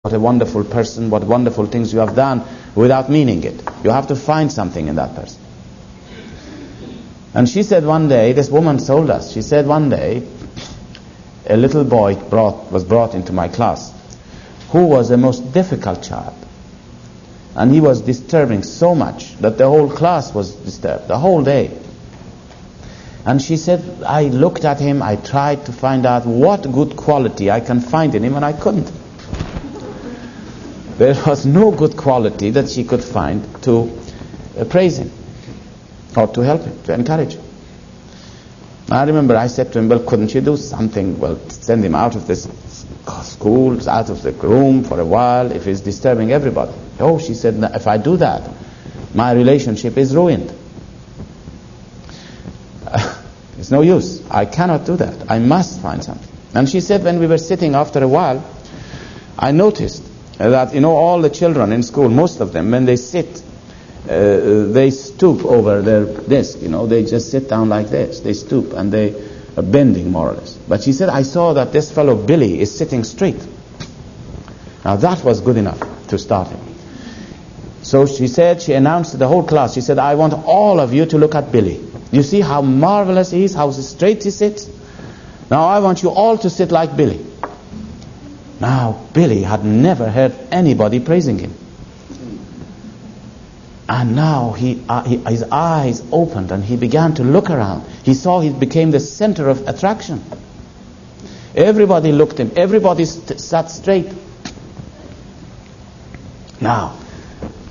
what a wonderful person, what wonderful things you have done without meaning it. You have to find something in that person. And she said one day, this woman told us, she said one day, a little boy was brought into my class who was the most difficult child. And he was disturbing so much that the whole class was disturbed, the whole day. And she said, I looked at him, I tried to find out what good quality I can find in him, and I couldn't. There was no good quality that she could find to praise him, or to help him, to encourage him. I remember I said to him, well, couldn't you do something? Well, send him out of this school, out of the room for a while, if he's disturbing everybody. Oh, she said, if I do that, my relationship is ruined. It's no use. I cannot do that. I must find something. And she said, when we were sitting after a while, I noticed that, all the children in school, most of them, when they sit, they stoop over their desk, they just sit down like this. They stoop and they are bending more or less. But she said, I saw that this fellow Billy is sitting straight. Now that was good enough to start him. So she said, she announced to the whole class, she said, I want all of you to look at Billy. You see how marvelous he is, how straight he sits? Now I want you all to sit like Billy. Now Billy had never heard anybody praising him. And now his eyes opened and he began to look around. He saw he became the center of attraction. Everybody looked at him. Everybody sat straight. Now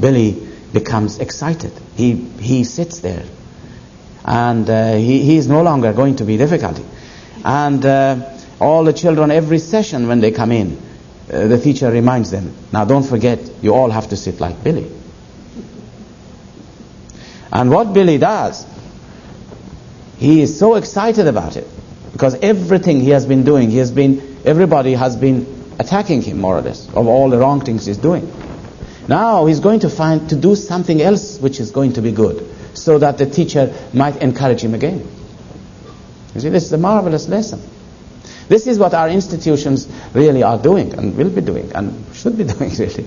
Billy becomes excited. He sits there. And he is no longer going to be difficulty. And all the children, every session when they come in, the teacher reminds them, now don't forget, you all have to sit like Billy. And what Billy does, he is so excited about it, because everything he has been doing, everybody has been attacking him more or less, of all the wrong things he's doing. Now he's going to do something else which is going to be good, so that the teacher might encourage him again. You see, this is a marvelous lesson. This is what our institutions really are doing, and will be doing, and should be doing really.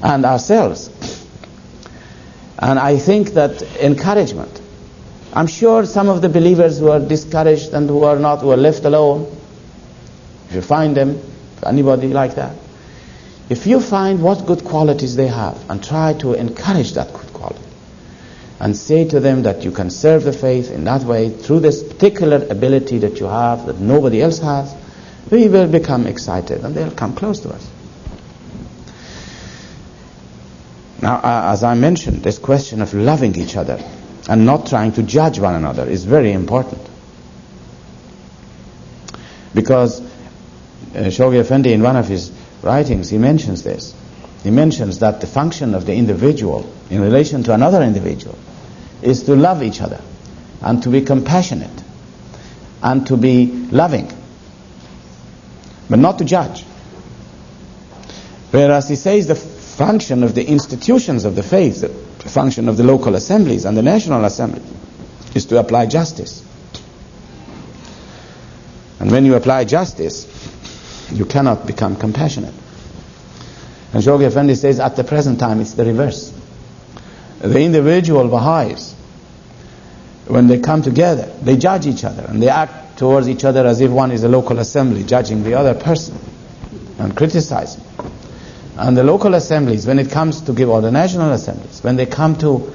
And ourselves. And I think that encouragement, I'm sure some of the believers who are discouraged and who are left alone, if you find them, anybody like that, if you find what good qualities they have and try to encourage that good quality and say to them that you can serve the faith in that way through this particular ability that you have that nobody else has, we will become excited and they'll come close to us. Now, as I mentioned, this question of loving each other and not trying to judge one another is very important. Because Shoghi Effendi, in one of his writings, he mentions this. He mentions that the function of the individual in relation to another individual is to love each other and to be compassionate and to be loving, but not to judge. Whereas he says the function of the institutions of the faith, the function of the local assemblies and the national assembly, is to apply justice. And when you apply justice, you cannot become compassionate. And Shoghi Effendi says at the present time it's the reverse. The individual Baha'is, when they come together, they judge each other and they act towards each other as if one is a local assembly judging the other person and criticizing. And the local assemblies, when it comes to or the national assemblies, when they come to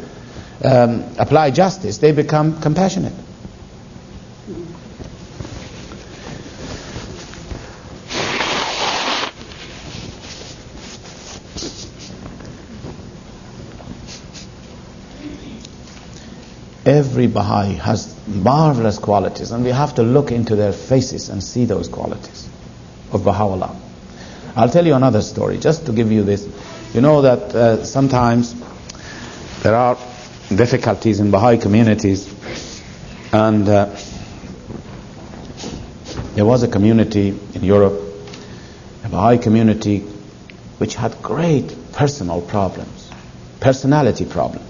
apply justice, they become compassionate. Every Baha'i has marvelous qualities, and we have to look into their faces and see those qualities of Baha'u'llah. I'll tell you another story, just to give you this. You know that sometimes there are difficulties in Baha'i communities, and there was a community in Europe, a Baha'i community, which had great personality problems.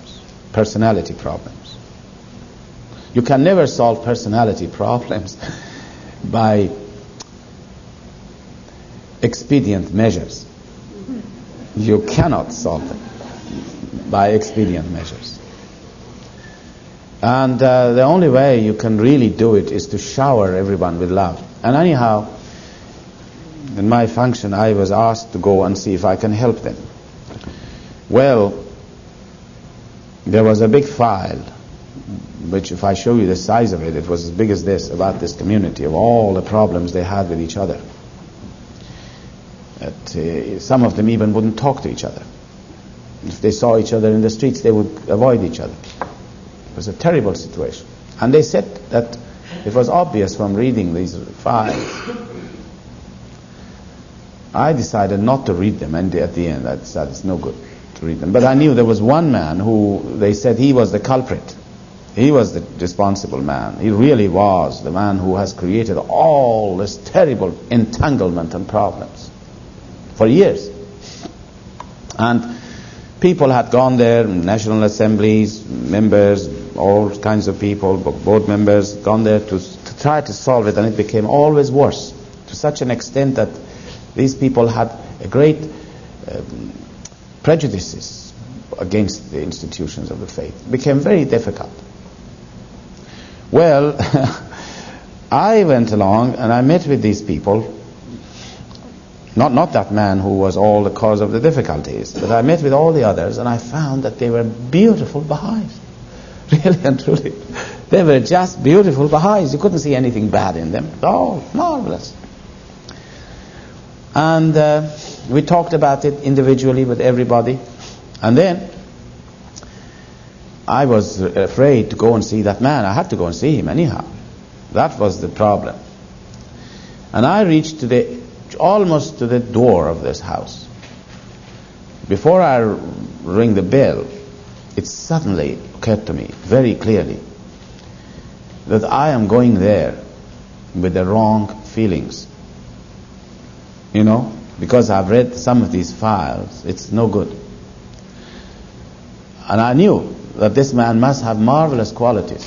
You can never solve personality problems by expedient measures. You cannot solve it by expedient measures. And the only way you can really do it is to shower everyone with love. And anyhow, in my function, I was asked to go and see if I can help them. Well, there was a big file, which if I show you the size of it, it was as big as this, about this community, of all the problems they had with each other. Some of them even wouldn't talk to each other. If they saw each other in the streets, they would avoid each other. It was a terrible situation. And they said that it was obvious from reading these files. I decided not to read them, and at the end I decided it's no good to read them. But I knew there was one man who they said he was the culprit. He was the responsible man. He really was the man who has created all this terrible entanglement and problems for years. And people had gone there, national assemblies, members, all kinds of people, board members, gone there to try to solve it, and it became always worse, to such an extent that these people had a great prejudices against the institutions of the faith. It became very difficult. Well, I went along and I met with these people. Not that man who was all the cause of the difficulties, but I met with all the others, and I found that they were beautiful Baha'is. Really and truly. They were just beautiful Baha'is. You couldn't see anything bad in them. Oh, marvelous. And we talked about it individually with everybody. And then I was afraid to go and see that man. I had to go and see him anyhow. That was the problem. And I reached almost to the door of this house. Before I ring the bell, it suddenly occurred to me very clearly that I am going there with the wrong feelings. You know, because I've read some of these files, it's no good. And I knew that this man must have marvelous qualities.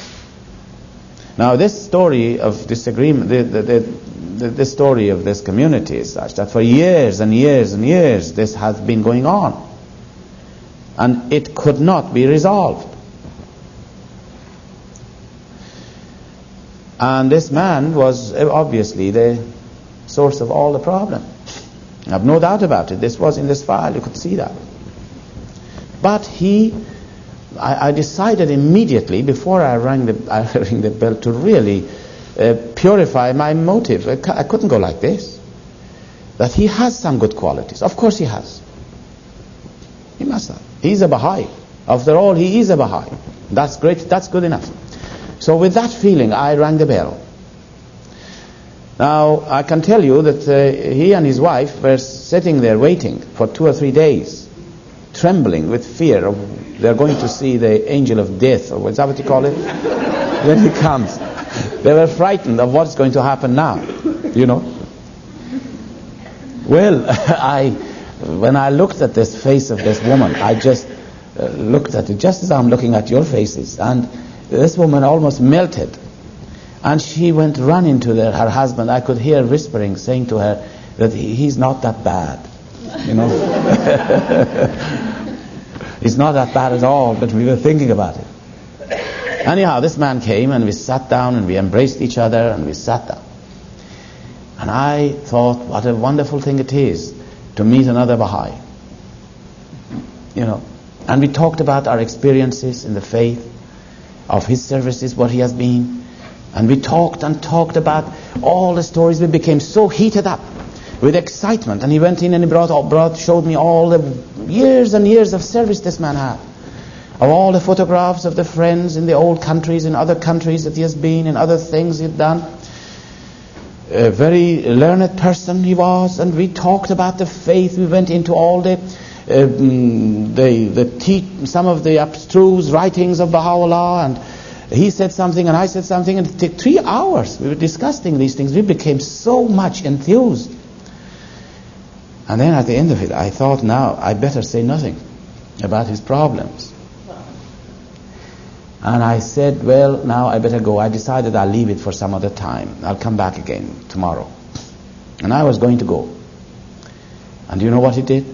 Now this story of disagreement, the story of this community is such that for years and years and years this has been going on. And it could not be resolved. And this man was obviously the source of all the problem. I have no doubt about it. This was in this file, you could see that. But I decided immediately, before I rang the bell, to really purify my motive. I couldn't go like this. That he has some good qualities. Of course he has. He must have. He's a Baha'i. After all, he is a Baha'i. That's great. That's good enough. So with that feeling, I rang the bell. Now, I can tell you that he and his wife were sitting there waiting for 2 or 3 days, trembling with fear of they're going to see the angel of death, or what's that what you call it? When he comes. They were frightened of what's going to happen now, you know. Well, when I looked at this face of this woman, I just looked at it just as I'm looking at your faces, and this woman almost melted. And she went running to her husband. I could hear whispering, saying to her that he's not that bad, you know. He's not that bad at all, but we were thinking about it. Anyhow, this man came and we sat down and we embraced each other and we sat down. And I thought, what a wonderful thing it is to meet another Baha'i. You know. And we talked about our experiences in the faith, of his services, what he has been. And we talked and talked about all the stories. We became so heated up with excitement. And he went in and he showed me all the years and years of service this man had. Of all the photographs of the friends in the old countries, in other countries that he has been, in other things he'd done. A very learned person he was. And we talked about the faith. We went into all some of the abstruse writings of Baha'u'llah, and he said something and I said something, and it took 3 hours. We were discussing these things. We became so much enthused. And then at the end of it, I thought, now I better say nothing about his problems. And I said, well, now I better go. I decided I'll leave it for some other time. I'll come back again tomorrow. And I was going to go. And you know what he did?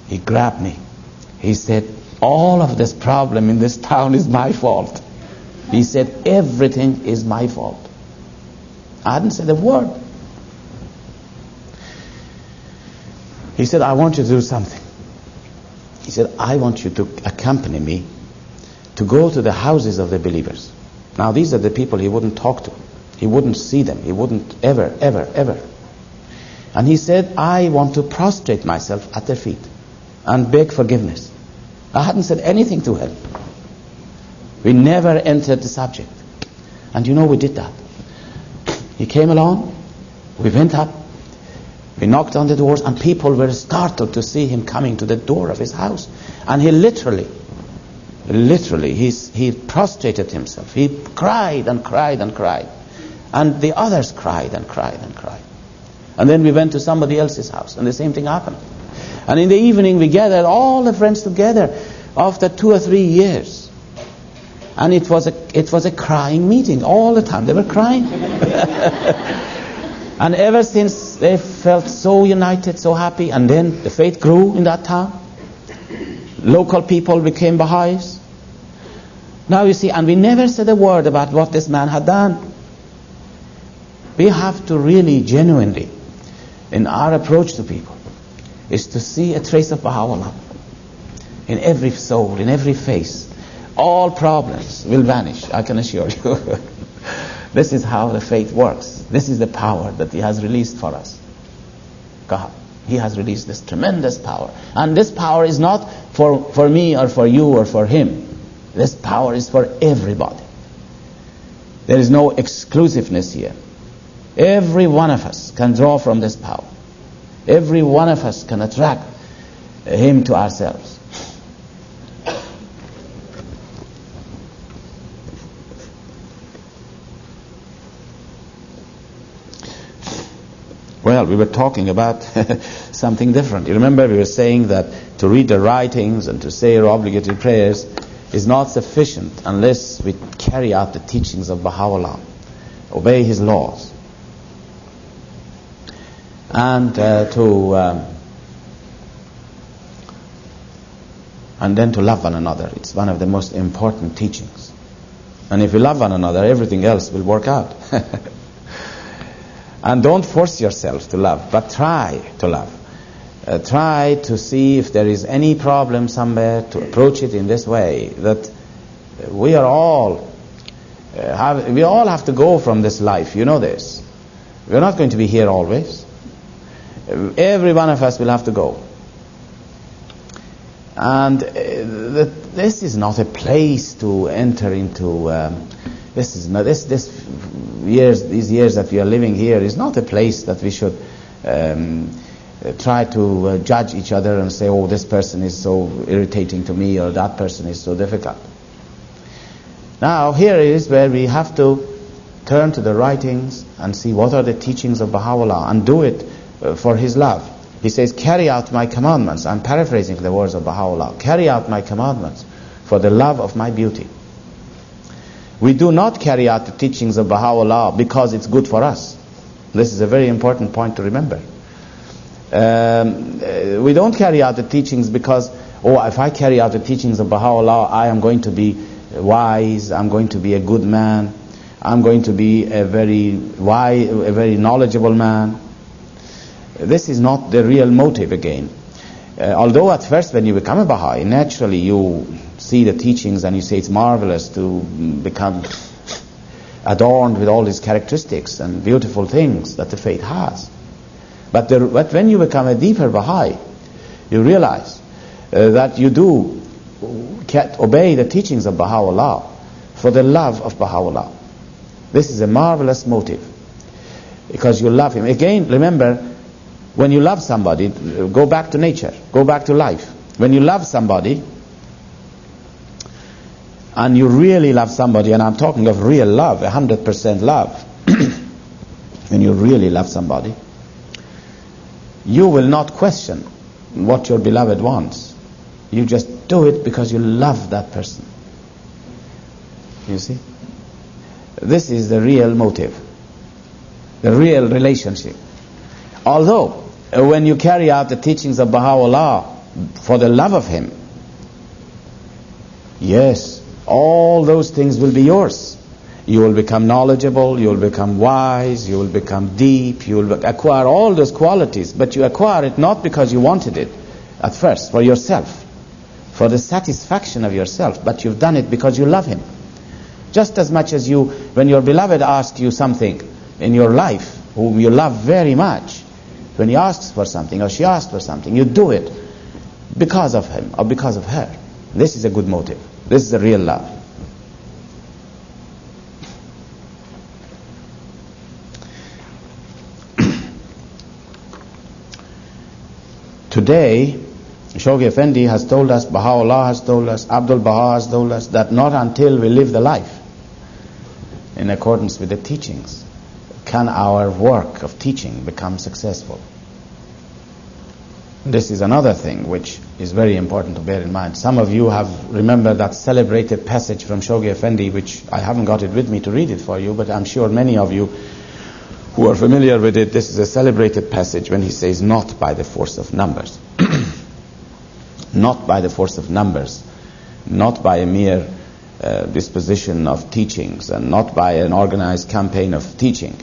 He grabbed me. He said, all of this problem in this town is my fault. He said, everything is my fault. I hadn't said a word. He said, I want you to do something. He said, I want you to accompany me to go to the houses of the believers. Now these are the people he wouldn't talk to. He wouldn't see them. He wouldn't ever. And he said, I want to prostrate myself at their feet and beg forgiveness. I hadn't said anything to him. We never entered the subject. And you know, we did that. He came along, we went up, we knocked on the doors, and people were startled to see him coming to the door of his house. And he literally, he prostrated himself. He cried and cried and cried. And the others cried and cried and cried. And then we went to somebody else's house, and the same thing happened. And in the evening we gathered all the friends together after 2 or 3 years. And it was a crying meeting all the time. They were crying. And ever since they felt so united, so happy. And then the faith grew in that town. Local people became Baha'is. Now you see, and we never said a word about what this man had done. We have to really genuinely, in our approach to people, is to see a trace of Baha'u'llah in every soul, in every face. All problems will vanish, I can assure you. This is how the faith works. This is the power that He has released for us. God, He has released this tremendous power. And this power is not for me or for you or for him. This power is for everybody. There is no exclusiveness here. Every one of us can draw from this power. Every one of us can attract Him to ourselves. Well, we were talking about something different. You remember we were saying that to read the writings and to say our obligatory prayers is not sufficient unless we carry out the teachings of Baha'u'llah, obey his laws. And then to love one another. It's one of the most important teachings. And if we love one another, everything else will work out. And don't force yourself to love, but try to love. Try to see if there is any problem somewhere, to approach it in this way, that we are all we all have to go from this life. You know this. We're not going to be here always. Every one of us will have to go. And this is not a place to enter into. This is not these years that we are living here is not a place that we should try to judge each other and say, oh, this person is so irritating to me, or that person is so difficult. Now here is where we have to turn to the writings and see what are the teachings of Baha'u'llah and do it for his love. He says, carry out my commandments. I'm paraphrasing the words of Baha'u'llah. Carry out my commandments for the love of my beauty. We do not carry out the teachings of Baha'u'llah because it's good for us. This is a very important point to remember. We don't carry out the teachings because, if I carry out the teachings of Baha'u'llah, I am going to be wise, I'm going to be a good man, I'm going to be a very wise, a very knowledgeable man. This is not the real motive again. Although at first when you become a Baha'i, naturally you see the teachings and you say it's marvelous to become adorned with all these characteristics and beautiful things that the faith has. But when you become a deeper Baha'i, you realize that you do obey the teachings of Baha'u'llah for the love of Baha'u'llah. This is a marvelous motive, because you love him. Again, remember, when you love somebody, go back to nature, go back to life. When you love somebody, and you really love somebody, and I'm talking of real love, 100% love, when you really love somebody, you will not question what your beloved wants. You just do it because you love that person. You see? This is the real motive, the real relationship. Although when you carry out the teachings of Baha'u'llah for the love of him, yes, all those things will be yours. You will become knowledgeable, you will become wise, you will become deep, you will acquire all those qualities, but you acquire it not because you wanted it at first, for yourself, for the satisfaction of yourself, but you've done it because you love him. Just as much as you, when your beloved asks you something in your life, whom you love very much, when he asks for something or she asks for something, you do it because of him or because of her. This is a good motive. This is a real love. Today, Shoghi Effendi has told us, Baha'u'llah has told us, Abdul Baha has told us that not until we live the life in accordance with the teachings can our work of teaching become successful. This is another thing which is very important to bear in mind. Some of you have remembered that celebrated passage from Shoghi Effendi, which I haven't got it with me to read it for you, but I'm sure many of you who are familiar with it, this is a celebrated passage when he says, not by the force of numbers. Not by the force of numbers, not by a mere disposition of teachings, and not by an organized campaign of teaching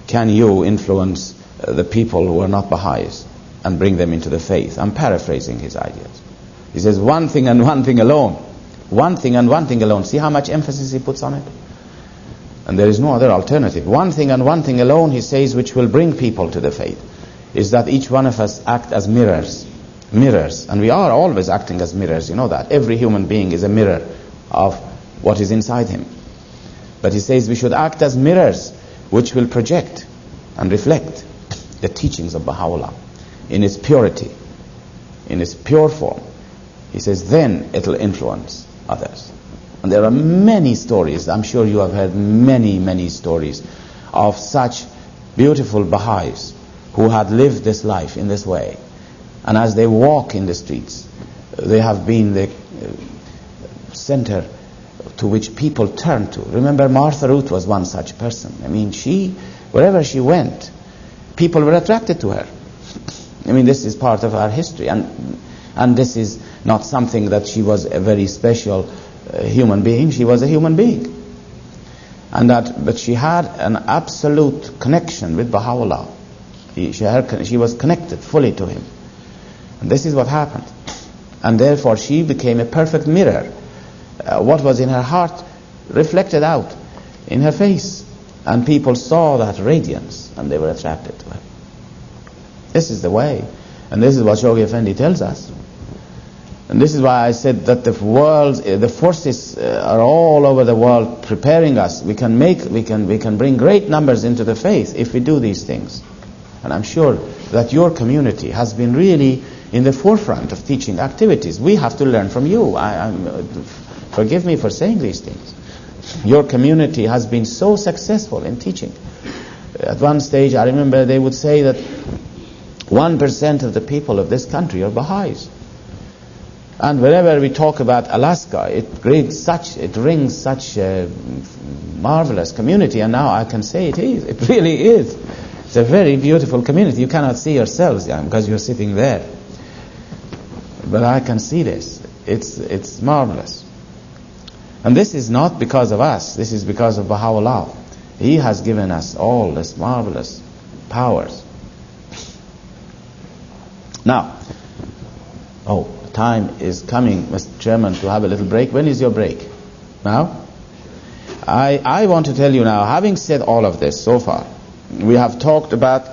can you influence the people who are not Baha'is and bring them into the faith. I'm paraphrasing his ideas. He says one thing and one thing alone. One thing and one thing alone. See how much emphasis he puts on it? And there is no other alternative. One thing and one thing alone, he says, which will bring people to the faith, is that each one of us act as mirrors. Mirrors. And we are always acting as mirrors, you know that. Every human being is a mirror of what is inside him. But he says we should act as mirrors which will project and reflect the teachings of Baha'u'llah in its purity, in its pure form. He says then it'll influence others. And there are many stories, I'm sure you have heard many stories of such beautiful Baha'is who had lived this life in this way. And as they walk in the streets, they have been the center to which people turn to. Remember, Martha Ruth was one such person. I mean, wherever she went, people were attracted to her. I mean, this is part of our history. And this is not something that she was a very special human being. She was a human being. But she had an absolute connection with Baha'u'llah. She was connected fully to him. And this is what happened. And therefore she became a perfect mirror. What was in her heart reflected out in her face. And people saw that radiance and they were attracted to her. This is the way. And this is what Shoghi Effendi tells us. And this is why I said that the forces are all over the world preparing us. We can bring great numbers into the faith if we do these things. And I'm sure that your community has been really in the forefront of teaching activities. We have to learn from you. Forgive me for saying these things. Your community has been so successful in teaching. At one stage, I remember they would say that 1% of the people of this country are Baha'is. And whenever we talk about Alaska, it rings such a marvelous community. And now I can say it is. It really is. It's a very beautiful community. You cannot see yourselves because you're sitting there. But I can see this. It's marvelous. And this is not because of us. This is because of Baha'u'llah. He has given us all these marvelous powers. Now, time is coming, Mr. Chairman, to have a little break. When is your break? Now? I want to tell you now, having said all of this so far, we have talked about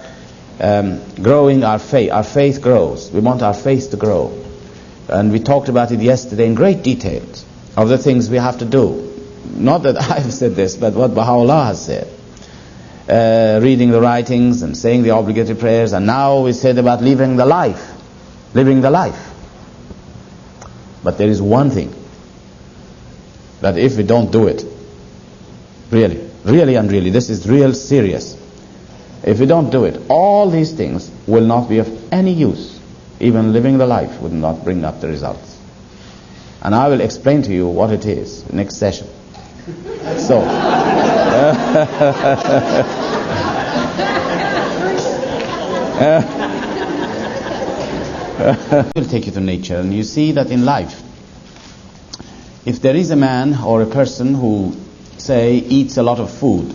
growing our faith. Our faith grows. We want our faith to grow. And we talked about it yesterday in great detail of the things we have to do. Not that I've said this, but what Baha'u'llah has said. Reading the writings and saying the obligatory prayers. And now we said about living the life. Living the life. But there is one thing. That if we don't do it, really and really, this is real serious. If we don't do it, all these things will not be of any use. Even living the life would not bring up the results. And I will explain to you what it is next session. So, will take you to nature, and you see that in life, if there is a man or a person who, say, eats a lot of food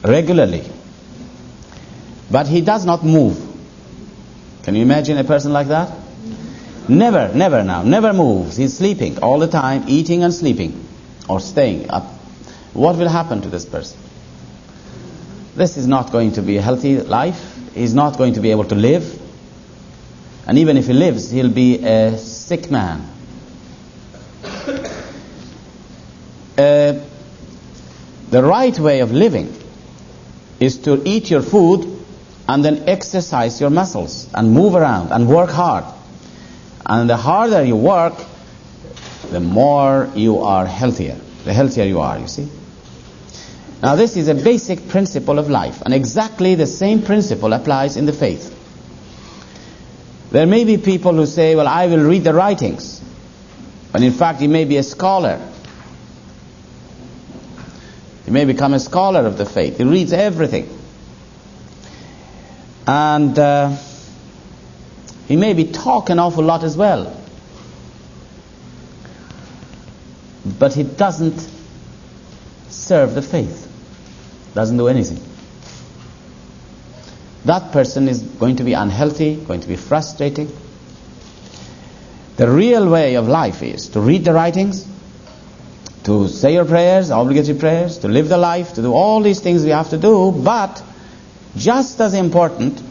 regularly, but he does not move. Can you imagine a person like that? Never moves. He's sleeping all the time, eating and sleeping, or staying up. What will happen to this person? This is not going to be a healthy life. He's not going to be able to live. And even if he lives, he'll be a sick man. The right way of living is to eat your food and then exercise your muscles and move around and work hard. And the harder you work, the more you are healthier. The healthier you are, you see. Now this is a basic principle of life, and exactly the same principle applies in the faith. There may be people who say, well, I will read the writings, when in fact he may be a scholar. He may become a scholar of the faith. He reads everything. And he may be talk an awful lot as well. But he doesn't serve the faith. Doesn't do anything. That person is going to be unhealthy, going to be frustrating. The real way of life is to read the writings, to say your prayers, obligatory prayers, to live the life, to do all these things we have to do, but just as important,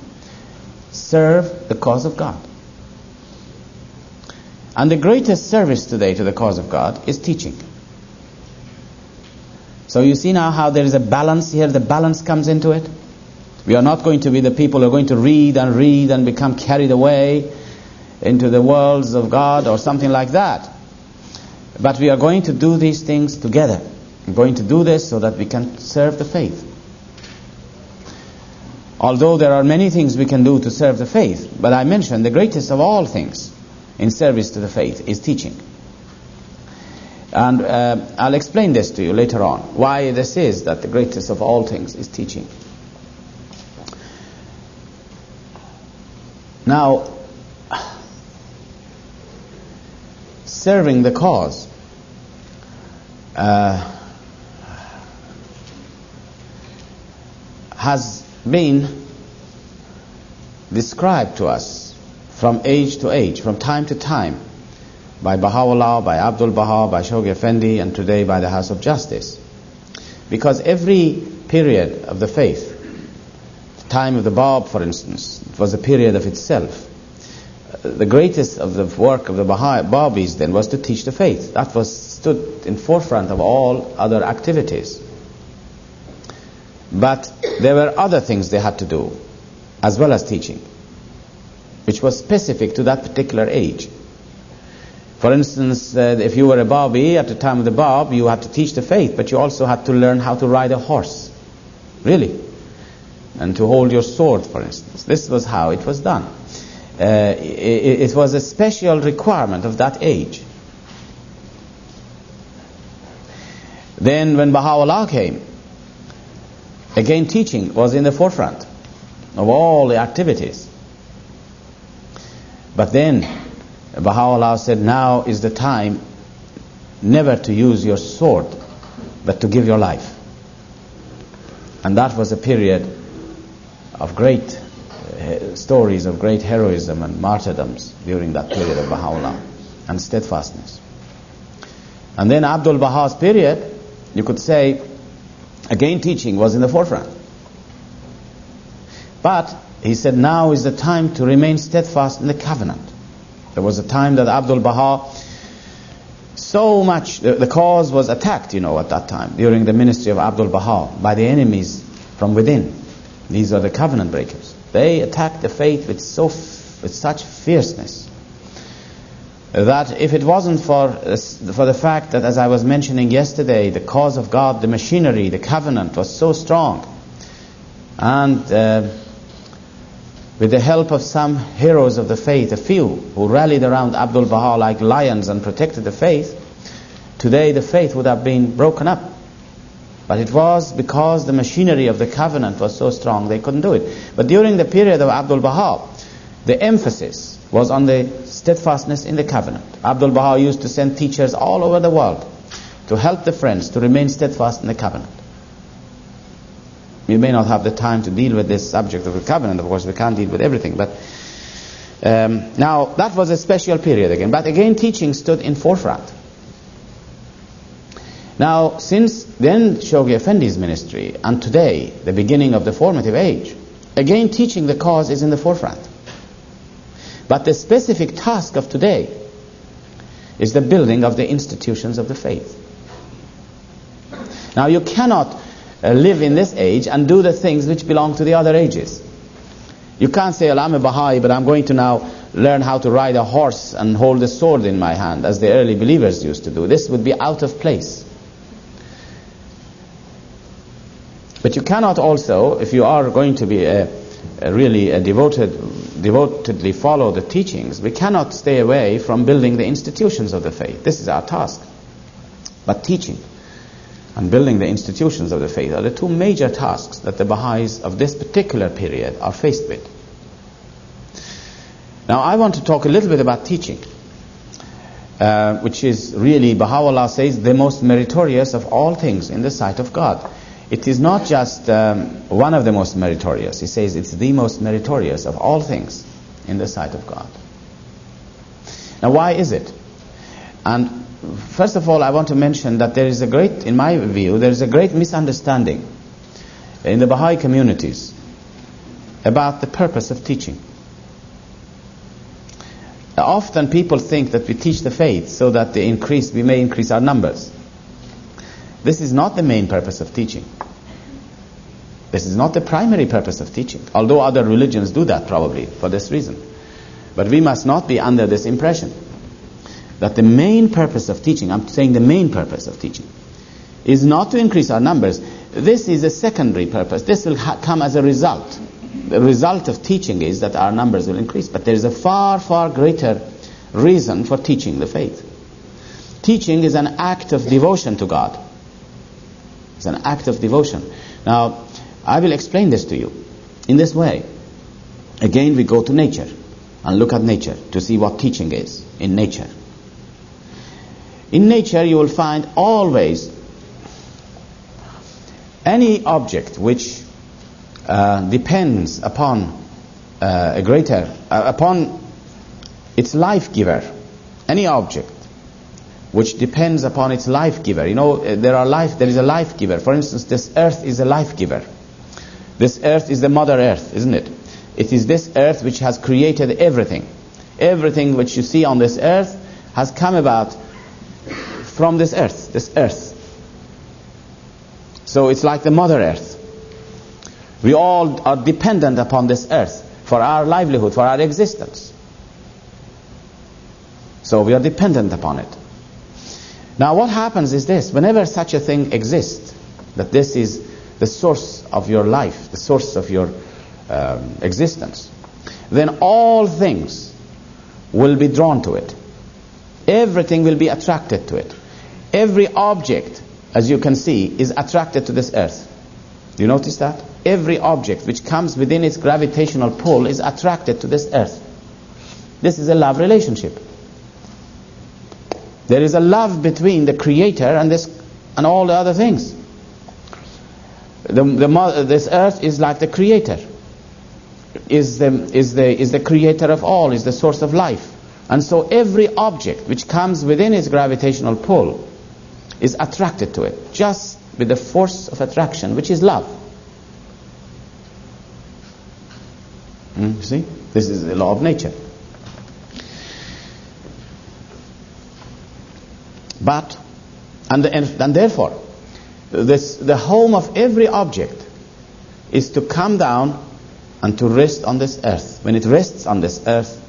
serve the cause of God. And the greatest service today to the cause of God is teaching. So you see now how there is a balance here. The balance comes into it. We are not going to be the people who are going to read and become carried away into the worlds of God or something like that. But we are going to do these things together. We're going to do this so that we can serve the faith. Although there are many things we can do to serve the faith, but I mentioned the greatest of all things in service to the faith is teaching. And I'll explain this to you later on, why this is that the greatest of all things is teaching. Now, serving the cause has been described to us from age to age, from time to time, by Baha'u'llah, by Abdul Baha, by Shoghi Effendi, and today by the House of Justice. Because every period of the faith, the time of the Bab, for instance, it was a period of itself. The greatest of the work of the Babis then was to teach the faith. That stood in forefront of all other activities. But there were other things they had to do, as well as teaching, which was specific to that particular age. For instance, if you were a Babi at the time of the Bab, you had to teach the faith, but you also had to learn how to ride a horse. Really. And to hold your sword, for instance. This was how it was done. It was a special requirement of that age. Then when Baha'u'llah came, again teaching was in the forefront of all the activities. But then Baha'u'llah said, now is the time never to use your sword, but to give your life. And that was a period of great stories of great heroism and martyrdoms during that period of Baha'u'llah, and steadfastness. And then Abdul Baha's period, you could say, again teaching was in the forefront. But he said, now is the time to remain steadfast in the covenant. There was a time that Abdul Baha, so much, the cause was attacked, at that time, during the ministry of Abdul Baha, by the enemies from within. These are the covenant breakers. They attacked the faith with such fierceness that if it wasn't for the fact that, as I was mentioning yesterday, the cause of God, the machinery, the covenant was so strong, and with the help of some heroes of the faith, a few who rallied around Abdul Baha like lions and protected the faith, today the faith would have been broken up. But it was because the machinery of the covenant was so strong they couldn't do it. But during the period of Abdul Baha, the emphasis was on the steadfastness in the covenant. Abdul Baha used to send teachers all over the world to help the friends to remain steadfast in the covenant. We may not have the time to deal with this subject of the covenant. Of course, we can't deal with everything. But now, that was a special period again. But again, teaching stood in forefront. Now, since then Shoghi Effendi's ministry and today, the beginning of the formative age, again teaching the cause is in the forefront. But the specific task of today is the building of the institutions of the faith. Now, you cannot live in this age and do the things which belong to the other ages. You can't say, well, I'm a Baha'i, but I'm going to now learn how to ride a horse and hold a sword in my hand, as the early believers used to do. This would be out of place. But you cannot also, if you are going to be devotedly follow the teachings, we cannot stay away from building the institutions of the faith. This is our task. But teaching and building the institutions of the faith are the two major tasks that the Baha'is of this particular period are faced with. Now, I want to talk a little bit about teaching, which is really, Baha'u'llah says, the most meritorious of all things in the sight of God. It is not just one of the most meritorious. He says it's the most meritorious of all things in the sight of God. Now, why is it? And first of all, I want to mention that there is a great, in my view, there is a great misunderstanding in the Baha'i communities about the purpose of teaching. Often people think that we teach the faith so that we may increase our numbers. This is not the main purpose of teaching. This is not the primary purpose of teaching, although other religions do that probably for this reason. But we must not be under this impression that the main purpose of teaching, I'm saying the main purpose of teaching, is not to increase our numbers. This is a secondary purpose. This will come as a result. The result of teaching is that our numbers will increase. But there is a far, far greater reason for teaching the faith. Teaching is an act of devotion to God. It's an act of devotion. Now, I will explain this to you in this way. Again, we go to nature and look at nature to see what teaching is in nature. In nature, you will find always any object which depends upon upon its life giver. Any object which depends upon its life giver. You know, there is a life giver. For instance, this earth is a life giver. This earth is the mother earth, isn't it? It is this earth which has created everything. Everything which you see on this earth has come about from this earth. So it's like the mother earth. We all are dependent upon this earth for our livelihood, for our existence. So we are dependent upon it. Now what happens is this: whenever such a thing exists, that this is the source of your life, the source of your existence, then all things will be drawn to it. Everything will be attracted to it. Every object, as you can see, is attracted to this earth. Do you notice that? Every object which comes within its gravitational pull is attracted to this earth. This is a love relationship. There is a love between the Creator and all the other things. This earth is like the Creator. Is the Creator of all, is the source of life. And so every object which comes within its gravitational pull is attracted to it, just with the force of attraction, which is love. You see? This is the law of nature. But, and therefore, the home of every object is to come down and to rest on this earth. When it rests on this earth,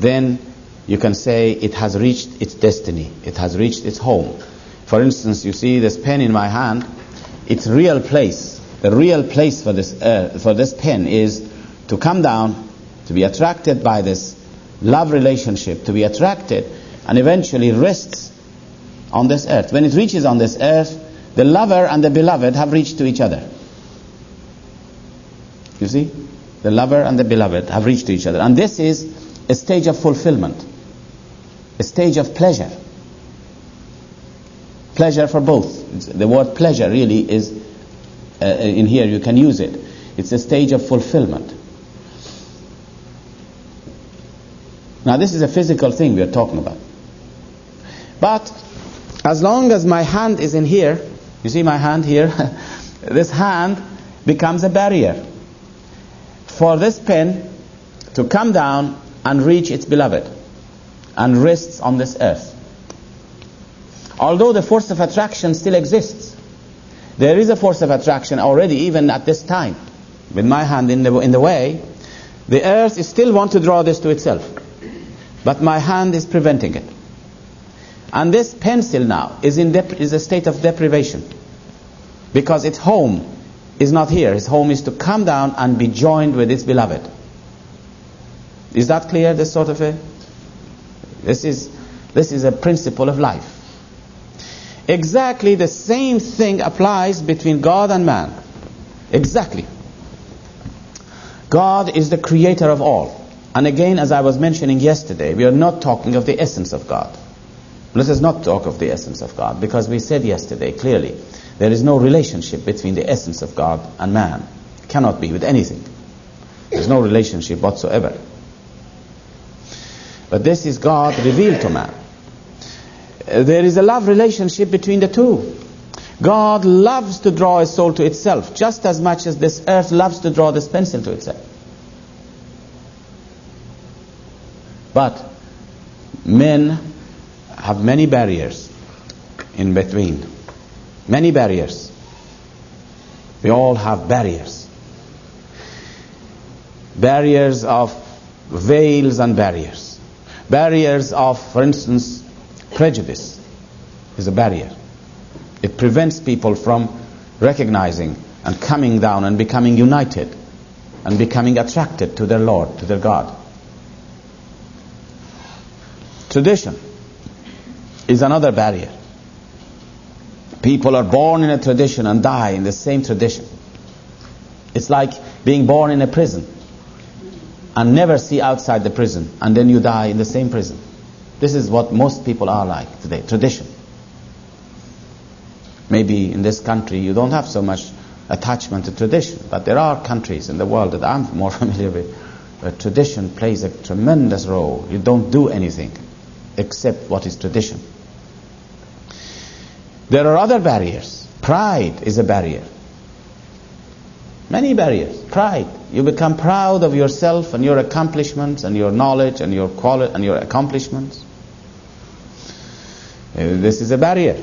then you can say it has reached its destiny. It has reached its home. For instance, you see this pen in my hand. Its real place, the real place for this pen is to come down, to be attracted by this love relationship, to be attracted and eventually rests on this earth. When it reaches on this earth, the lover and the beloved have reached to each other. You see? The lover and the beloved have reached each other. And this is a stage of fulfillment, a stage of pleasure. Pleasure for both. The word pleasure really is, in here you can use it. It's a stage of fulfillment. Now this is a physical thing we are talking about. But as long as my hand is in here, you see my hand here, this hand becomes a barrier for this pen to come down and reach its beloved and rests on this earth. Although the force of attraction still exists, there is a force of attraction already even at this time. With my hand in the way, the earth is still want to draw this to itself. But my hand is preventing it. And this pencil now is a state of deprivation. Because its home is not here. Its home is to come down and be joined with its beloved. Is that clear, this sort of a... This is a principle of life. Exactly the same thing applies between God and man. Exactly. God is the creator of all. And again, as I was mentioning yesterday, we are not talking of the essence of God. Let us not talk of the essence of God, because we said yesterday clearly, there is no relationship between the essence of God and man. It cannot be with anything. There is no relationship whatsoever. But this is God revealed to man. There is a love relationship between the two. God loves to draw his soul to itself, just as much as this earth loves to draw this pencil to itself. But men have many barriers in between. Many barriers. We all have barriers. Barriers of veils and barriers. Barriers of, for instance, prejudice is a barrier. It prevents people from recognizing and coming down and becoming united and becoming attracted to their Lord, to their God. Tradition is another barrier. People are born in a tradition and die in the same tradition. It's like being born in a prison and never see outside the prison, and then you die in the same prison. This is what most people are like today, tradition. Maybe in this country you don't have so much attachment to tradition, but there are countries in the world that I'm more familiar with where tradition plays a tremendous role. You don't do anything except what is tradition. There are other barriers. Pride is a barrier. Many barriers. Pride. You become proud of yourself and your accomplishments and your knowledge and your quality and your accomplishments. This is a barrier.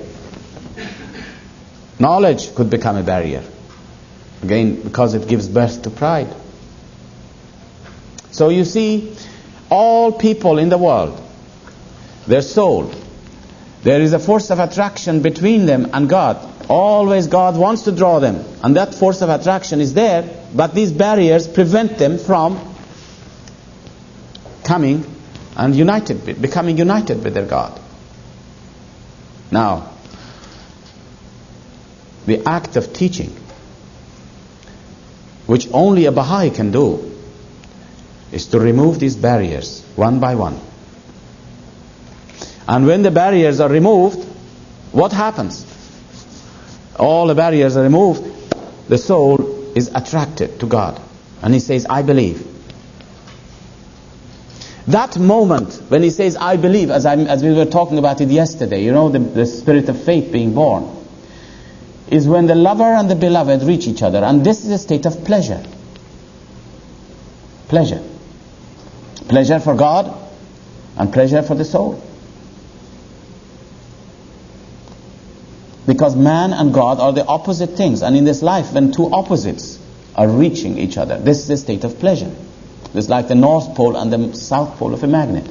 Knowledge could become a barrier. Again, because it gives birth to pride. So you see, all people in the world, their soul, there is a force of attraction between them and God. Always God wants to draw them, and that force of attraction is there, but these barriers prevent them from coming and becoming united with their God. Now, the act of teaching, which only a Baha'i can do, is to remove these barriers one by one. And when the barriers are removed, what happens? All the barriers are removed, the soul is attracted to God. And he says, I believe. That moment when he says, I believe, as we were talking about it yesterday, you know, the spirit of faith being born, is when the lover and the beloved reach each other. And this is a state of pleasure. Pleasure. Pleasure for God and pleasure for the soul. Because man and God are the opposite things. And in this life, when two opposites are reaching each other, this is a state of pleasure. It's like the North Pole and the South Pole of a magnet.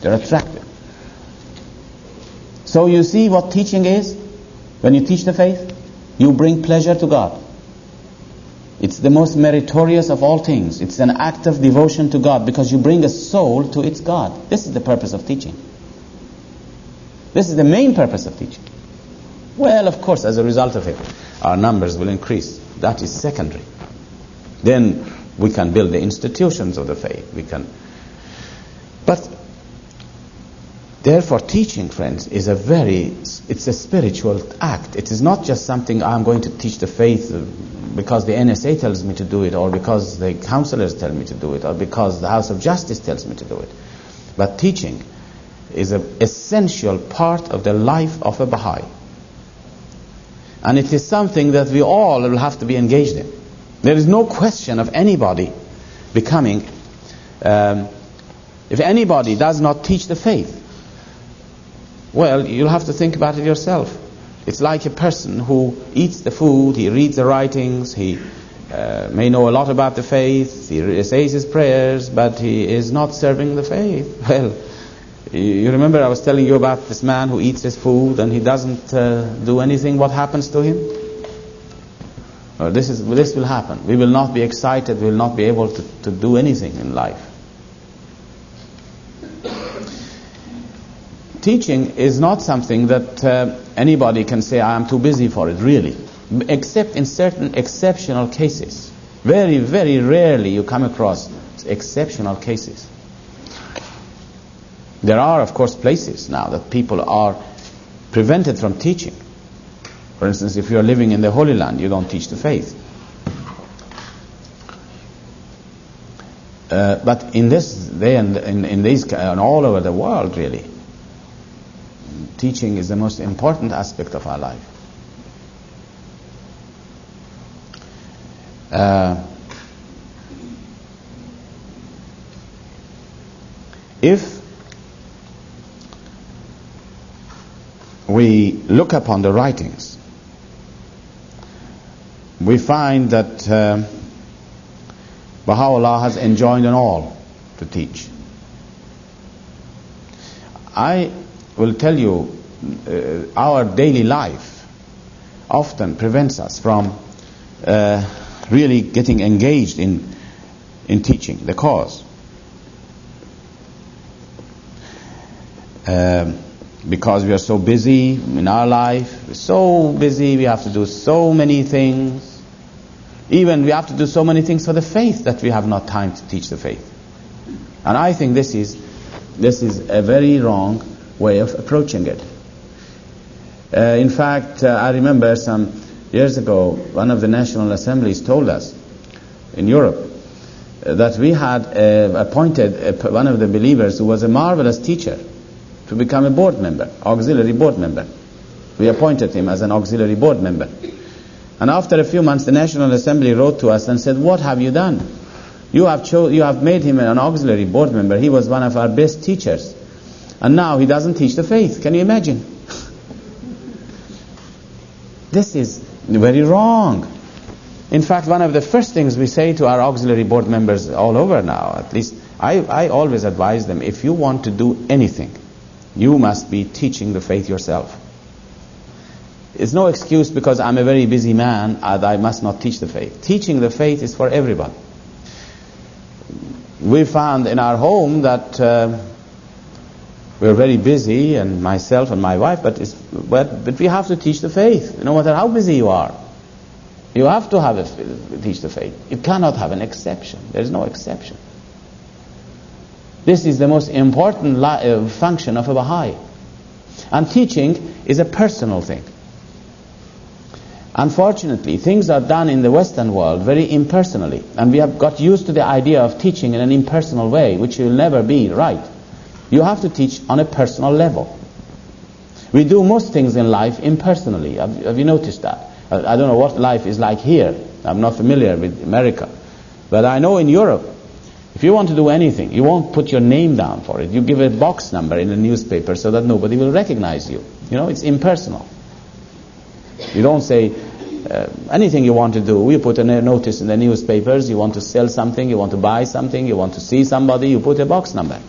They're attracted. So you see what teaching is? When you teach the faith, you bring pleasure to God. It's the most meritorious of all things. It's an act of devotion to God, because you bring a soul to its God. This is the purpose of teaching. This is the main purpose of teaching. Well, of course, as a result of it, our numbers will increase. That is secondary. Then We can build the institutions of the faith. But therefore, teaching, friends, it's a spiritual act. It is not just something I'm going to teach the faith because the NSA tells me to do it, or because the counselors tell me to do it, or because the House of Justice tells me to do it. But teaching is an essential part of the life of a Baha'i. And it is something that we all will have to be engaged in. There is no question of anybody becoming, if anybody does not teach the faith, well, you'll have to think about it yourself. It's like a person who eats the food, he reads the writings, he may know a lot about the faith, he says his prayers, but he is not serving the faith. Well, you remember I was telling you about this man who eats his food and he doesn't do anything. What happens to him? This will happen. We will not be excited, we will not be able to do anything in life. Teaching is not something that anybody can say, I am too busy for it, really. Except in certain exceptional cases. Very, very rarely you come across exceptional cases. There are, of course, places now that people are prevented from teaching. For instance, if you are living in the Holy Land, you don't teach the faith. But in this day and in these and all over the world, really, teaching is the most important aspect of our life. If we look upon the writings, we find that Baha'u'llah has enjoined on all to teach. I will tell you, our daily life often prevents us from really getting engaged in teaching the cause. Because we are so busy in our life, we're so busy, we have to do so many things. Even we have to do so many things for the faith that we have not time to teach the faith. And I think this is a very wrong way of approaching it. In fact, I remember some years ago, one of the National Assemblies told us in Europe that we had appointed one of the believers who was a marvelous teacher to become a board member, auxiliary board member. We appointed him as an auxiliary board member. And after a few months, the National Assembly wrote to us and said, what have you done? You have made him an auxiliary board member. He was one of our best teachers. And now he doesn't teach the faith. Can you imagine? This is very wrong. In fact, one of the first things we say to our auxiliary board members all over now, at least I always advise them, if you want to do anything, you must be teaching the faith yourself. It's no excuse because I'm a very busy man and I must not teach the faith. Teaching the faith is for everybody. We found in our home that we're very busy, and myself and my wife, but we have to teach the faith. No matter how busy you are, you have to teach the faith. You cannot have an exception. There is no exception. This is the most important function of a Baha'i. And teaching is a personal thing. Unfortunately, things are done in the Western world very impersonally, and we have got used to the idea of teaching in an impersonal way, which will never be right. You have to teach on a personal level. We do most things in life impersonally. Have you noticed that? I don't know what life is like here. I'm not familiar with America. But I know in Europe, if you want to do anything, you won't put your name down for it. You give a box number in a newspaper so that nobody will recognize you. You know, it's impersonal. You don't say anything you want to do. You put a notice in the newspapers. You want to sell something, you want to buy something, you want to see somebody, you put a box number.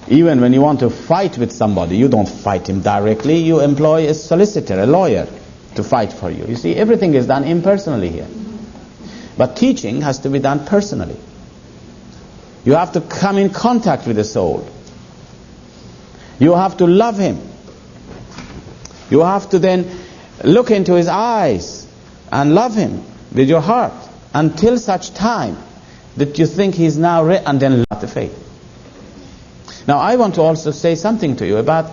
Even when you want to fight with somebody, you don't fight him directly. You employ a solicitor, a lawyer, to fight for you. You see, everything is done impersonally here. But teaching has to be done personally. You have to come in contact with the soul. You have to love him. You have to then look into his eyes and love him with your heart until such time that you think He is now ready, and then let the faith. Now I want to also say something to you about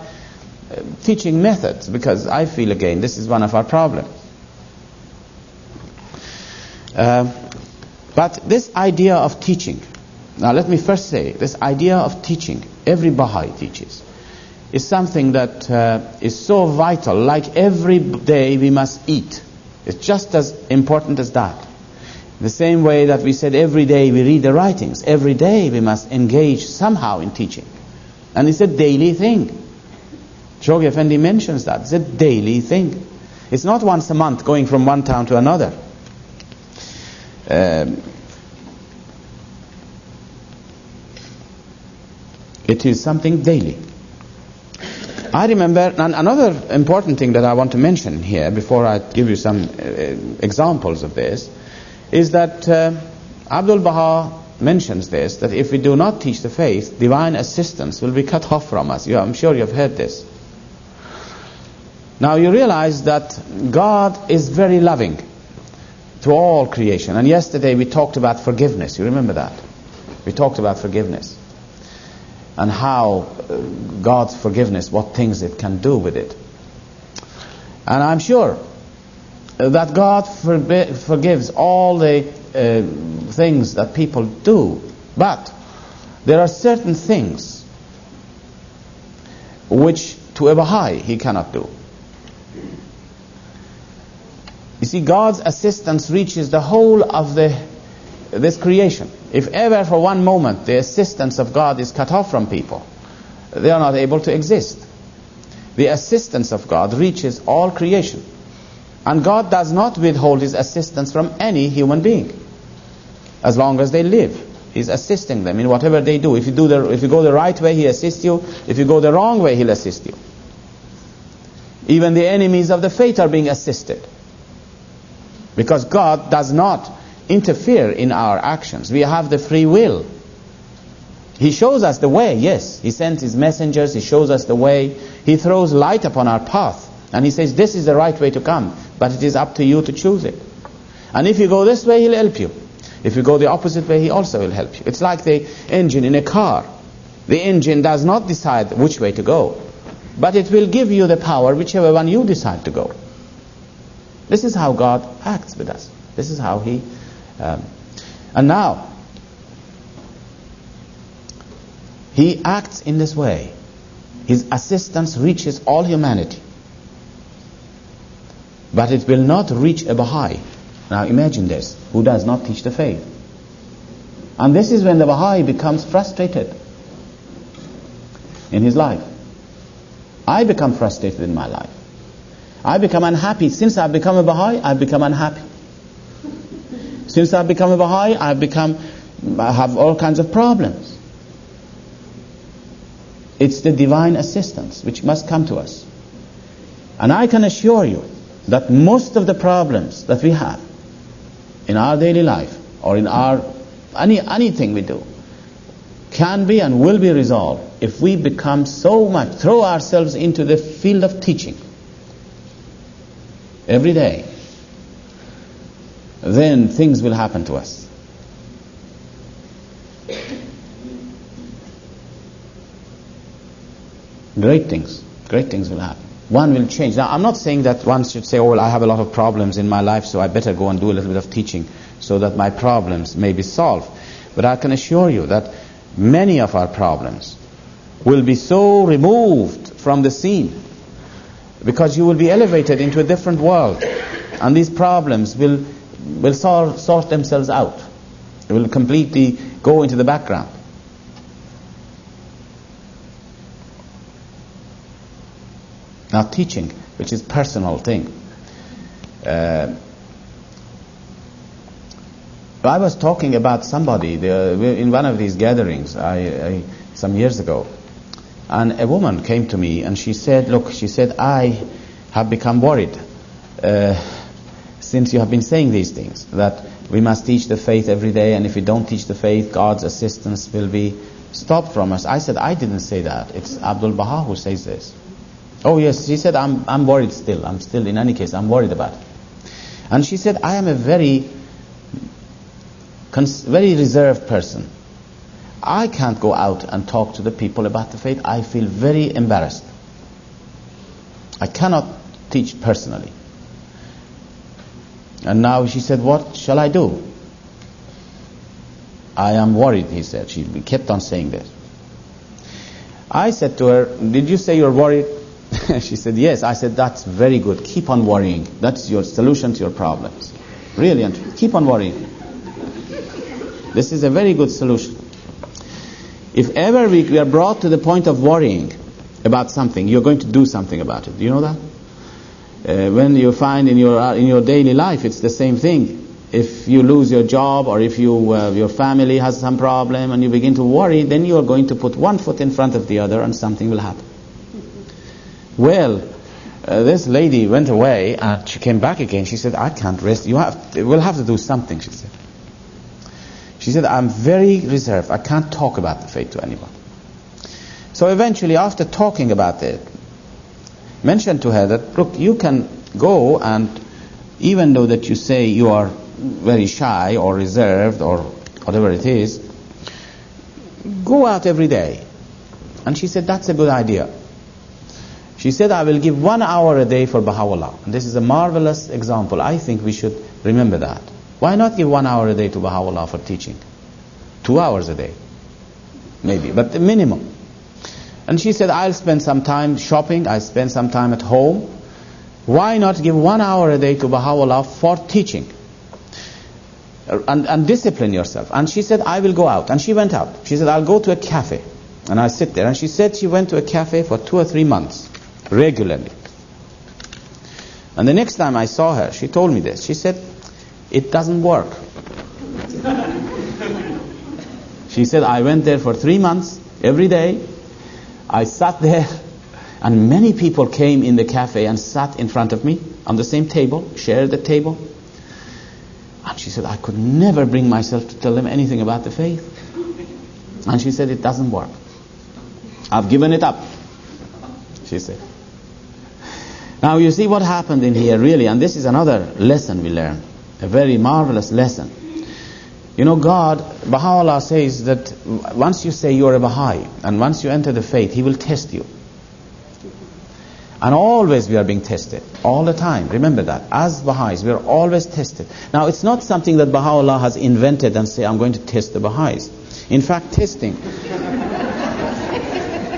teaching methods, because I feel again this is one of our problems. But this idea of teaching, now let me first say, this idea of teaching, every Baha'i teaches, is something that is so vital. Like every day we must eat. It's just as important as that. The same way that we said every day we read the writings, every day we must engage somehow in teaching. And it's a daily thing. Shoghi Effendi mentions that. It's a daily thing. It's not once a month going from one town to another. It is something daily. I remember, and another important thing that I want to mention here before I give you some examples of this, is that Abdul Baha mentions this, that if we do not teach the faith, divine assistance will be cut off from us. I'm sure you have heard this. Now you realize that God is very loving to all creation. And yesterday we talked about forgiveness. You remember that? We talked about forgiveness. And how God's forgiveness, what things it can do with it. And I'm sure that God forgives all the things that people do. But there are certain things which to a Baha'i he cannot do. You see, God's assistance reaches the whole of this creation. If ever for one moment the assistance of God is cut off from people, they are not able to exist. The assistance of God reaches all creation. And God does not withhold His assistance from any human being. As long as they live, He's assisting them in whatever they do. If you go the right way, He assists you. If you go the wrong way, He'll assist you. Even the enemies of the faith are being assisted. Because God does not interfere in our actions. We have the free will. He shows us the way, yes. He sends His messengers, He shows us the way. He throws light upon our path. And He says, this is the right way to come. But it is up to you to choose it. And if you go this way, He'll help you. If you go the opposite way, He also will help you. It's like the engine in a car. The engine does not decide which way to go. But it will give you the power whichever one you decide to go. This is how God acts with us. This is how He... and now, He acts in this way. His assistance reaches all humanity. But it will not reach a Baha'i. Now imagine this, who does not teach the faith. And this is when the Baha'i becomes frustrated in his life. I become frustrated in my life. I become unhappy. Since I've become a Baha'i, I've become unhappy. Since I've become a Baha'i, I have all kinds of problems. It's the divine assistance which must come to us. And I can assure you that most of the problems that we have in our daily life or in our anything we do can be and will be resolved if we become throw ourselves into the field of teaching every day. Then things will happen to us. Great things will happen. One will change. Now, I'm not saying that one should say, oh, well, I have a lot of problems in my life, so I better go and do a little bit of teaching so that my problems may be solved. But I can assure you that many of our problems will be so removed from the scene because you will be elevated into a different world, and these problems will sort themselves out. They will completely go into the background. Now teaching, which is personal thing. I was talking about somebody in one of these gatherings some years ago, and a woman came to me and she said, look, I have become worried since you have been saying these things, that we must teach the faith every day, and if we don't teach the faith, God's assistance will be stopped from us. I said, I didn't say that. It's Abdul Baha who says this. Oh yes, she said, I'm worried still. In any case, I'm worried about it. And she said, I am a very reserved person. I can't go out and talk to the people about the faith. I feel very embarrassed. I cannot teach personally. And now she said, what shall I do? I am worried, he said. She kept on saying this. I said to her, did you say you're worried? She said, yes. I said, that's very good. Keep on worrying. That's your solution to your problems. Really, keep on worrying. This is a very good solution. If ever we are brought to the point of worrying about something, you're going to do something about it. Do you know that? When you find in your daily life, it's the same thing. If you lose your job, or if your family has some problem and you begin to worry, then you are going to put one foot in front of the other and something will happen. Well, this lady went away and she came back again. She said, I can't rest. We'll have to do something, she said. She said, I'm very reserved. I can't talk about the faith to anyone. So eventually, after talking about it, mentioned to her that, look, you can go, and even though that you say you are very shy or reserved or whatever it is, go out every day. And she said, that's a good idea. She said, I will give 1 hour a day for Baha'u'llah. And this is a marvelous example. I think we should remember that. Why not give 1 hour a day to Baha'u'llah for teaching? 2 hours a day, maybe, but the minimum. And she said, I'll spend some time shopping, I'll spend some time at home. Why not give 1 hour a day to Baha'u'llah for teaching? And discipline yourself. And she said, I will go out. And she went out. She said, I'll go to a cafe. And I sit there. And she said she went to a cafe for 2 or 3 months, regularly. And the next time I saw her, she told me this. She said, it doesn't work. She said, I went there for 3 months, every day. I sat there, and many people came in the cafe and sat in front of me on the same table, shared the table. And she said, I could never bring myself to tell them anything about the faith. And she said, it doesn't work. I've given it up, she said. Now you see what happened in here, really, and this is another lesson we learn, a very marvelous lesson. You know, Baha'u'llah says that once you say you're a Baha'i, and once you enter the faith, He will test you. And always we are being tested, all the time. Remember that. As Baha'is, we are always tested. Now, it's not something that Baha'u'llah has invented and say, I'm going to test the Baha'is. In fact, testing,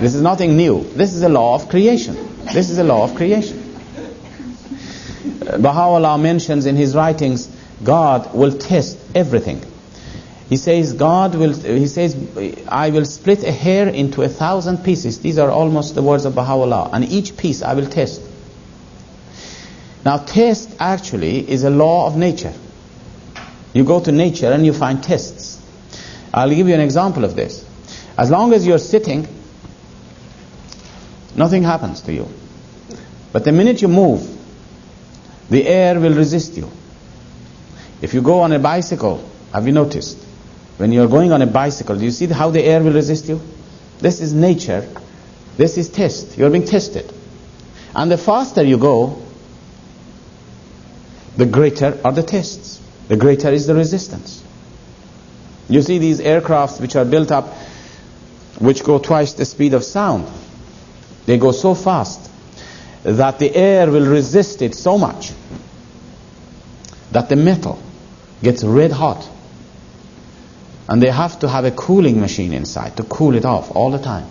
this is nothing new. This is a law of creation. This is a law of creation. Baha'u'llah mentions in his writings, God will test everything. He says, I will split a hair into 1,000 pieces. These are almost the words of Baha'u'llah. And each piece I will test. Now, test actually is a law of nature. You go to nature and you find tests. I'll give you an example of this. As long as you're sitting, nothing happens to you. But the minute you move, the air will resist you. If you go on a bicycle, have you noticed? When you're going on a bicycle, do you see how the air will resist you? This is nature. This is test. You're being tested. And the faster you go, the greater are the tests. The greater is the resistance. You see these aircrafts which are built up, which go twice the speed of sound. They go so fast that the air will resist it so much that the metal gets red hot. And they have to have a cooling machine inside to cool it off all the time,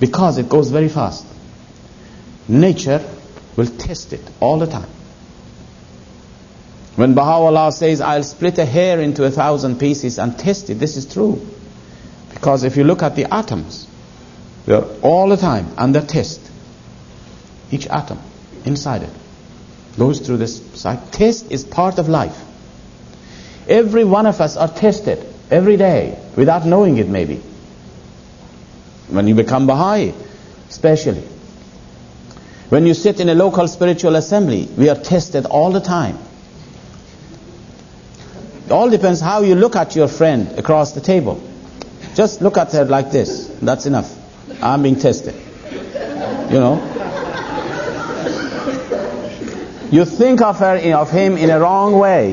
because it goes very fast. Nature will test it all the time. When Baha'u'llah says, I'll split a hair into 1,000 pieces and test it, this is true. Because if you look at the atoms, they're all the time under test. Each atom inside it goes through this cycle. Test is part of life. Every one of us are tested every day, without knowing it maybe. When you become Baha'i, especially. When you sit in a local spiritual assembly, we are tested all the time. It all depends how you look at your friend across the table. Just look at her like this. That's enough. I'm being tested. You know. You think of him in a wrong way,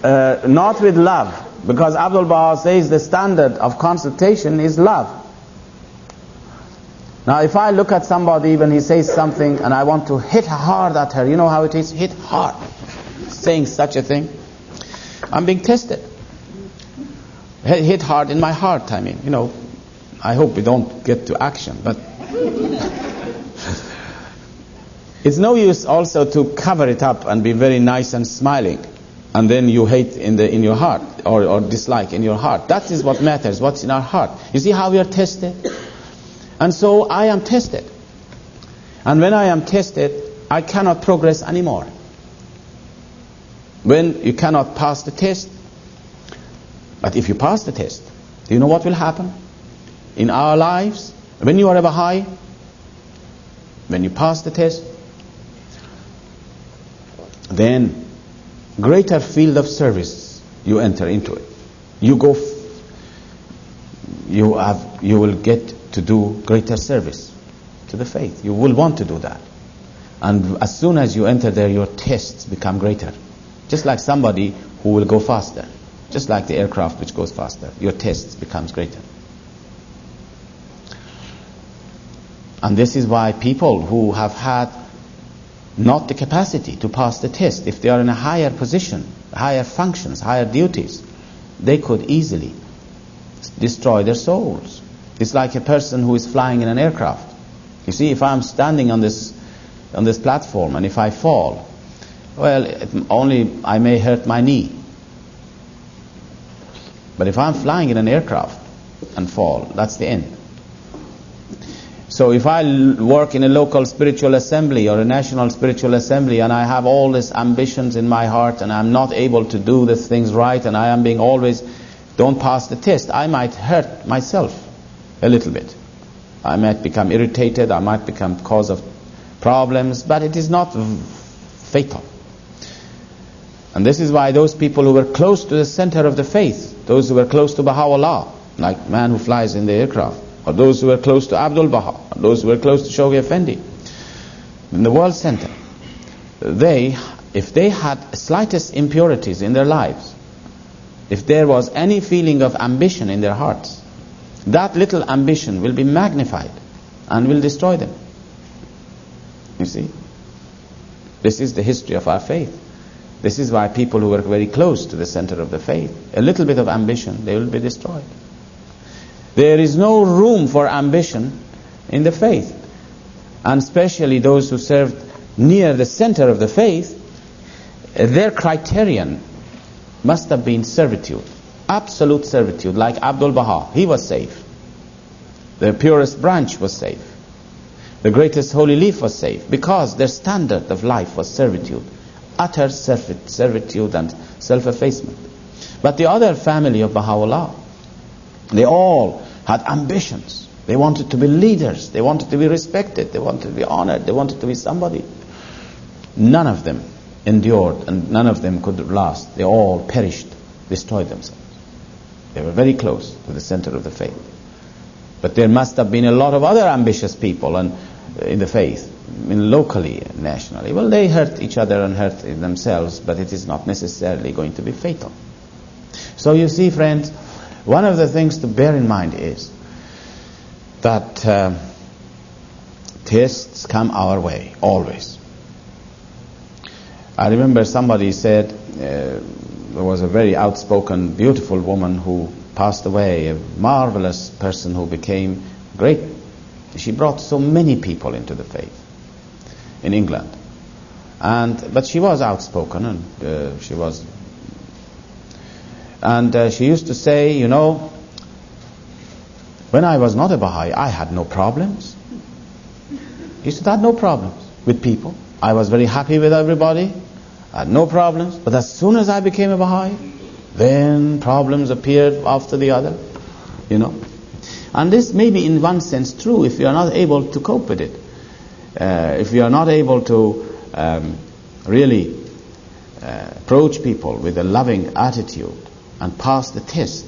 not with love. Because Abdul Baha says the standard of consultation is love. Now if I look at somebody when he says something and I want to hit hard at her, you know how it is? Hit hard. Saying such a thing. I'm being tested. Hit hard in my heart, I mean. I hope we don't get to action, but it's no use also to cover it up and be very nice and smiling. And then you hate in your heart, or dislike in your heart. That is what matters, what's in our heart. You see how we are tested? And so I am tested. And when I am tested, I cannot progress anymore. When you cannot pass the test, but if you pass the test, do you know what will happen? In our lives, when you are a Baha'i, when you pass the test, then greater field of service you enter into it. You will get to do greater service to the faith. You will want to do that. And as soon as you enter there, your tests become greater. Just like somebody who will go faster. Just like the aircraft which goes faster. Your tests becomes greater. And this is why people who have had not the capacity to pass the test, if they are in a higher position, higher functions, higher duties, they could easily destroy their souls. It's like a person who is flying in an aircraft. You see, if I'm standing on this platform and if I fall, well, I may hurt my knee. But if I'm flying in an aircraft and fall, that's the end. So if I work in a local spiritual assembly or a national spiritual assembly and I have all these ambitions in my heart and I'm not able to do the things right and I am being always, don't pass the test, I might hurt myself a little bit. I might become irritated, I might become cause of problems, but it is not fatal. And this is why those people who were close to the center of the faith, those who were close to Baha'u'llah, like man who flies in the aircraft, or those who were close to Abdul Baha, or those who were close to Shoghi Effendi, in the world center, if they had slightest impurities in their lives, if there was any feeling of ambition in their hearts, that little ambition will be magnified and will destroy them. You see? This is the history of our faith. This is why people who were very close to the center of the faith, a little bit of ambition, they will be destroyed. There is no room for ambition in the faith. And especially those who served near the center of the faith, their criterion must have been servitude. Absolute servitude, like Abdul Baha. He was safe. The purest branch was safe. The greatest holy leaf was safe, because their standard of life was servitude. Utter servitude and self-effacement. But the other family of Baha'u'llah, they all had ambitions. They wanted to be leaders. They wanted to be respected. They wanted to be honored. They wanted to be somebody. None of them endured and none of them could last. They all perished, destroyed themselves. They were very close to the center of the faith. But there must have been a lot of other ambitious people in the faith, locally and nationally. Well, they hurt each other and hurt themselves, but it is not necessarily going to be fatal. So you see, friends, one of the things to bear in mind is that tests come our way, always. I remember somebody said, there was a very outspoken, beautiful woman who passed away, a marvelous person who became great. She brought so many people into the faith in England. But she was outspoken, and she used to say, when I was not a Baha'i, I had no problems. She said, I had no problems with people. I was very happy with everybody. I had no problems. But as soon as I became a Baha'i, then problems appeared after the other, And this may be in one sense true if you are not able to cope with it. If you are not able to really approach people with a loving attitude and pass the test.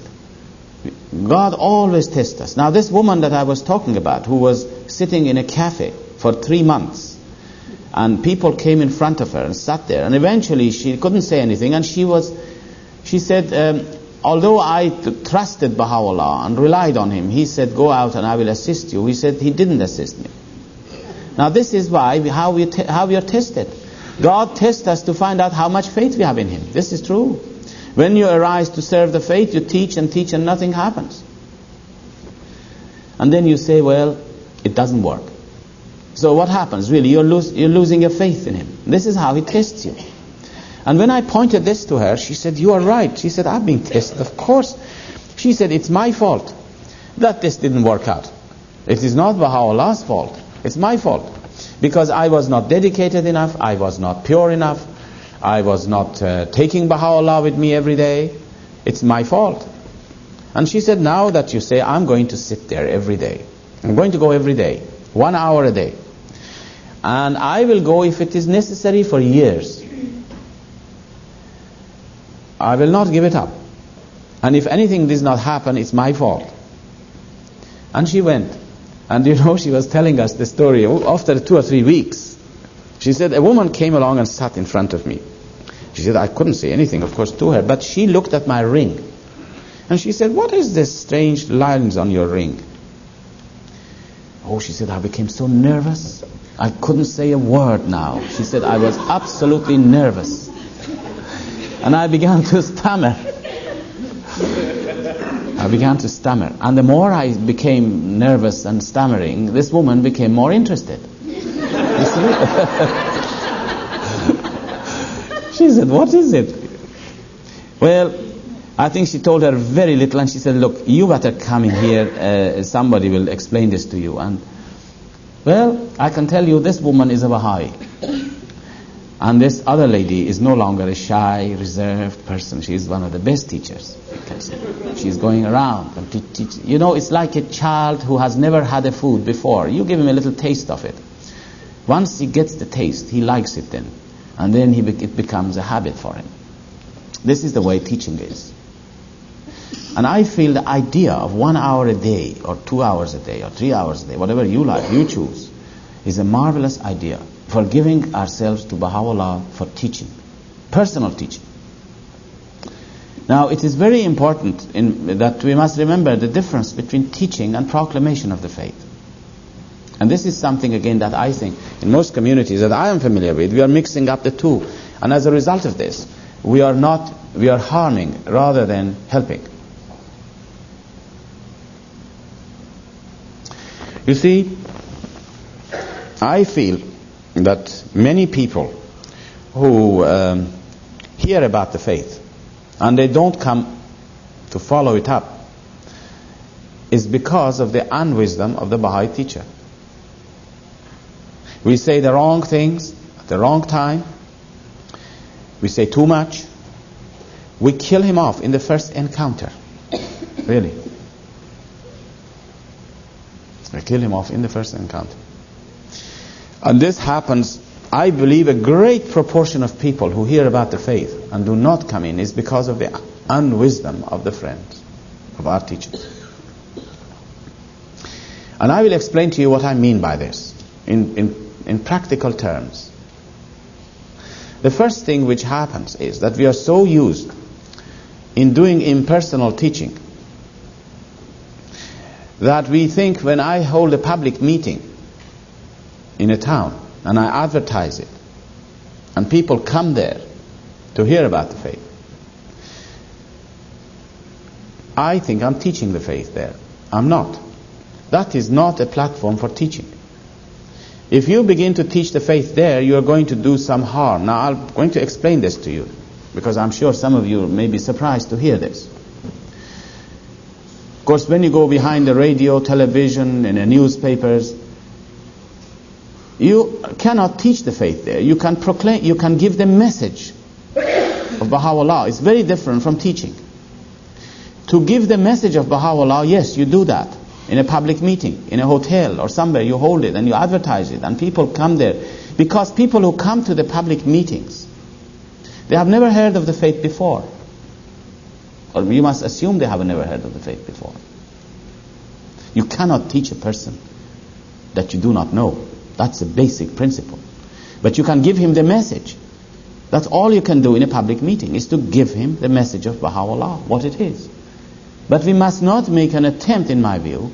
God always tests us. Now this woman that I was talking about, who was sitting in a cafe for 3 months, And people came in front of her and sat there. And eventually she couldn't say anything. And she said, although I trusted Baha'u'llah and relied on him, he said, go out and I will assist you. He said he didn't assist me. Now this is how we are tested. God tests us to find out how much faith we have in him. This is true. When you arise to serve the faith, you teach and nothing happens. And then you say, well, it doesn't work. So what happens? Really, you're losing your faith in him. This is how he tests you. And when I pointed this to her, she said, you are right. She said, I've been tested, of course. She said, it's my fault that this didn't work out. It is not Baha'u'llah's fault. It's my fault. Because I was not dedicated enough, I was not pure enough, I was not taking Baha'u'llah with me every day. It's my fault. And she said, now that you say, I'm going to sit there every day. I'm going to go every day, 1 hour a day. And I will go if it is necessary for years. I will not give it up. And if anything does not happen, it's my fault. And she went. And she was telling us the story after 2 or 3 weeks. She said, a woman came along and sat in front of me. She said, I couldn't say anything, of course, to her, but she looked at my ring. And she said, what is this strange lines on your ring? Oh, she said, I became so nervous. I couldn't say a word now. She said, I was absolutely nervous. And I began to stammer. And the more I became nervous and stammering, this woman became more interested. You see? She said, what is it? Well, I think she told her very little, and she said, look, you better come in here, somebody will explain this to you. And well, I can tell you this woman is a Baha'i. And this other lady is no longer a shy, reserved person. She is one of the best teachers. She's going around and teaching. It's like a child who has never had a food before. You give him a little taste of it. Once he gets the taste, he likes it then. And then it becomes a habit for him. This is the way teaching is. And I feel the idea of 1 hour a day, or 2 hours a day, or 3 hours a day, whatever you like, you choose, is a marvelous idea for giving ourselves to Baha'u'llah for teaching, personal teaching. Now, it is very important that we must remember the difference between teaching and proclamation of the faith. And this is something, again, that I think in most communities that I am familiar with, we are mixing up the two. And as a result of this, we are harming rather than helping. You see, I feel that many people who hear about the faith and they don't come to follow it up is because of the unwisdom of the Baha'i teacher. We say the wrong things at the wrong time. We say too much. We kill him off in the first encounter. Really. We kill him off in the first encounter. And this happens, I believe, a great proportion of people who hear about the faith and do not come in is because of the unwisdom of the friends, of our teachers. And I will explain to you what I mean by this in practical terms. The first thing which happens is that we are so used in doing impersonal teaching that we think when I hold a public meeting in a town and I advertise it and people come there to hear about the faith, I think I'm teaching the faith there. I'm not. That is not a platform for teaching. If you begin to teach the faith there, you are going to do some harm. Now I'm going to explain this to you because I'm sure some of you may be surprised to hear this. Of course, when you go behind the radio, television, and the newspapers, you cannot teach the faith there. You can proclaim, you can give the message of Baha'u'llah. It's very different from teaching. To give the message of Baha'u'llah, yes, you do that. In a public meeting, in a hotel or somewhere, you hold it and you advertise it and people come there. Because people who come to the public meetings, they have never heard of the faith before. Or you must assume they have never heard of the faith before. You cannot teach a person that you do not know. That's a basic principle. But you can give him the message. That's all you can do in a public meeting, is to give him the message of Baha'u'llah, what it is. But we must not make an attempt, in my view,